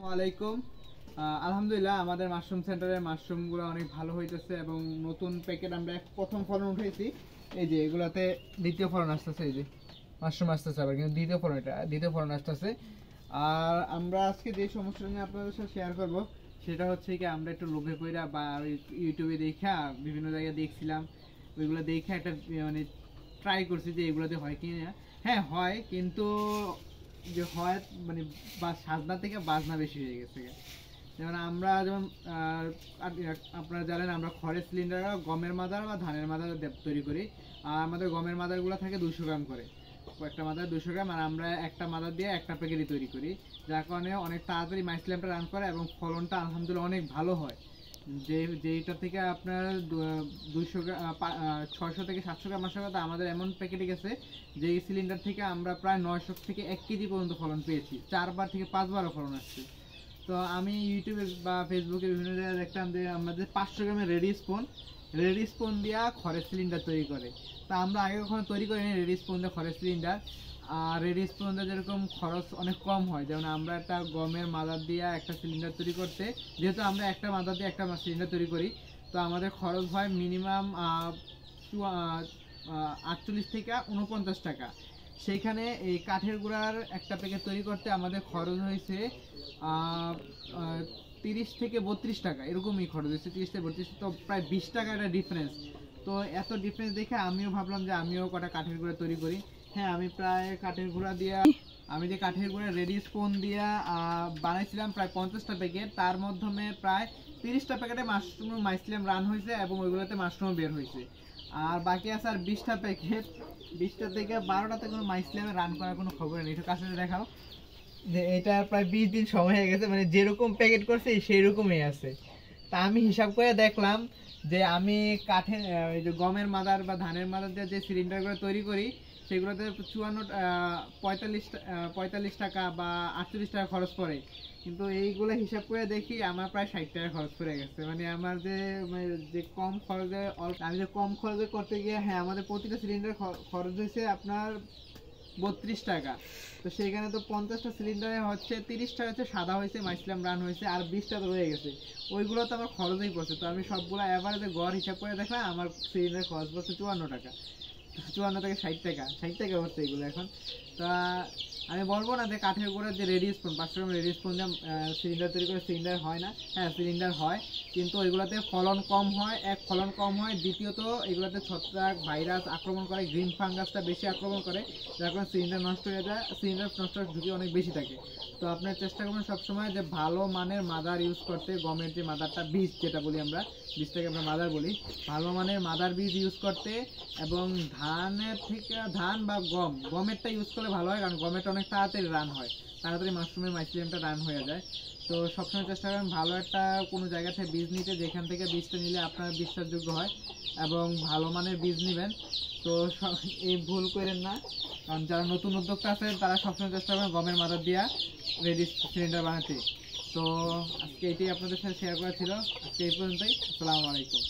ওয়ালাইকুম। আলহামদুলিল্লাহ আমাদের মাশরুম সেন্টারের মাশরুমগুলো অনেক ভালো হইতেছে এবং নতুন প্যাকেট আমরা প্রথম ফলন উঠাইছি। এই যে এগুলাতে দ্বিতীয় ফলন আসতেছে, এই যে মাশরুম আসতেছে আবার, কিন্তু দ্বিতীয় ফলন আসতেছে। আর আমরা আজকে যে সমস্যাটা নিয়ে আপনাদের সাথে শেয়ার করব সেটা হচ্ছে কি, আমরা একটু লোভে কইরা বা ইউটিউবে দেখা বিভিন্ন জায়গায় দেখছিলাম, ওইগুলো দেখে একটা মানে ট্রাই করছি যে এগুলোতে হয় কি না। হ্যাঁ হয়, কিন্তু যে হয় মানে সাজনা থেকে বাজনা বেশি হয়ে গেছে। যেমন আমরা আপনারা জানেন আমরা খড়ের সিলিন্ডার গমের মাদার বা ধানের মাদার তৈরি করি। আর আমাদের গমের মাদারগুলো থাকে 200 গ্রাম করে, একটা মাদার 200 গ্রাম, আর আমরা একটা মাদার দিয়ে একটা প্যাকেটই তৈরি করি, যার কারণে অনেক তাড়াতাড়ি মাইসিলামটা রান করে এবং ফলনটা আলহামদুলিল্লাহ অনেক ভালো হয়। যেটা থেকে আপনার 600 থেকে 700 গ্রাম আসার কথা, আমাদের এমন প্যাকেটে গেছে যে এই সিলিন্ডার থেকে আমরা প্রায় 900 থেকে 1 কেজি পর্যন্ত ফলন পেয়েছি, 4বার থেকে 5বারও ফলন আসছে। তো আমি ইউটিউবে বা ফেসবুকে বিভিন্ন জায়গায় দেখতাম যে আমাদের 500 গ্রামের রেডি স্পন দিয়া খড়ের সিলিন্ডার তৈরি করে। তা আমরা আগে কখনো তৈরি করিনি রেডি স্পন দিয়ে খড়ের সিলিন্ডার। আর রেডি স্পন দিয়ে যেরকম খরচ অনেক কম হয়, যেমন আমরা একটা গমের মাদার দিয়ে একটা সিলিন্ডার তৈরি করতে, যেহেতু আমরা একটা মাদার দিয়ে একটা সিলিন্ডার তৈরি করি, তো আমাদের খরচ হয় মিনিমাম 48 থেকে 49 টাকা। সেইখানে এই কাঠের গুঁড়ার একটা প্যাকেট তৈরি করতে আমাদের খরচ হয়েছে 30 থেকে 32 টাকা, এরকমই খরচ হয়েছে, 30 থেকে 32, তো প্রায় 20 টাকা একটা ডিফারেন্স। তো এত ডিফারেন্স দেখে আমিও ভাবলাম যে আমিও কটা কাঠের গুঁড়া তৈরি করি। হ্যাঁ, আমি প্রায় কাঠের গুঁড়া দিয়ে রেডি স্পুন দিয়ে বানাইছিলাম প্রায় 50টা প্যাকেট, তার মাধ্যমে প্রায় 30টা প্যাকেটে মাশরুম মাইসিলাম রান হয়েছে এবং ওইগুলোতে মাশরুম বের হয়েছে। আর বাকি আছে আর 20টা প্যাকেট, 20টা থেকে 12টাতে কোনো মাইসিলামে রান করার কোনো খবর নেই। একটু কাছে দেখাও যে এটা প্রায় 20 দিন সময় হয়ে গেছে, মানে যেরকম প্যাকেট করছে সেই রকমই আছে। তা আমি হিসাব করে দেখলাম যে আমি কাঠের এই যে গমের মাদার বা ধানের মাদার দিয়ে যে সিলিন্ডারগুলো তৈরি করি সেগুলোতে 45 টাকা বা 48 টাকা খরচ পড়ে, কিন্তু এইগুলো হিসাব করে দেখি আমার প্রায় 60 টাকা খরচ পড়ে গেছে। মানে আমার যে কম খরচে আমি যে কম খরচে করতে গিয়ে, হ্যাঁ আমাদের প্রতিটা সিলিন্ডার খরচ হয়েছে আপনার 32 টাকা। তো সেইখানে তো 50টা সিলিন্ডারে হচ্ছে 30 টাকা হচ্ছে সাদা হয়েছে, মাইসিলাম রান হয়েছে, আর 20টা তো রয়ে গেছে, ওইগুলো তো আমার খরচই পড়ছে। তো আমি সবগুলো অ্যাভারেজে গড় হিসাব করে দেখলাম আমার সিলিন্ডার খরচ পড়ছে 54 টাকা, 54 থেকে 60 টাকা হচ্ছে এগুলো এখন। তা আমি বলবো না যে কাঠের গুঁড়ার যে রেডি স্পুন 500 গ্রাম রেডি স্পুন দিয়ে সিলিন্ডার তৈরি করে সিলিন্ডার হয় না। হ্যাঁ সিলিন্ডার হয়, কিন্তু এগুলোতে ফলন কম হয়, ফলন কম হয়, দ্বিতীয়ত এগুলোতে ছত্রাক ভাইরাস আক্রমণ করে, গ্রিন ফাঙ্গাসটা বেশি আক্রমণ করে, যার কারণে সিলিন্ডার নষ্ট হয়ে যায়, সিলিন্ডার নষ্ট হওয়ার ঝুঁকি অনেক বেশি থাকে। তো আপনার চেষ্টা করবেন সবসময় যে ভালো মানের মাদার ইউজ করতে, গমের যে মাদারটা বীজ যেটা বলি আমরা, বীজটাকে আমরা মাদার বলি, ভালো মানের মাদার বীজ ইউজ করতে। এবং ধান বা গমেরটা ইউজ করলে ভালো হয়, কারণ গমেরটা অনেক তাড়াতাড়ি রান হয়, তাড়াতাড়ি মাশরুমের মাইসিলিয়ামটা রান হয়ে যায়। তো সবসময় চেষ্টা করেন ভালো একটা কোনো জায়গা থেকে বীজ নিতে, যেখান থেকে বীজটা নিলে আপনার বিশ্বাসযোগ্য হয়, এবং ভালো মানের বীজ নেবেন। তো এই ভুল করেন না, কারণ যারা নতুন উদ্যোক্তা আছেন তারা সবসময় চেষ্টা করেন গমের মাদার দিয়া রেডি সিলিন্ডার বানাতে। তো আজকে এটাই আপনাদের সাথে শেয়ার করা ছিল, আজকে এই পর্যন্তই। আসসালামু আলাইকুম।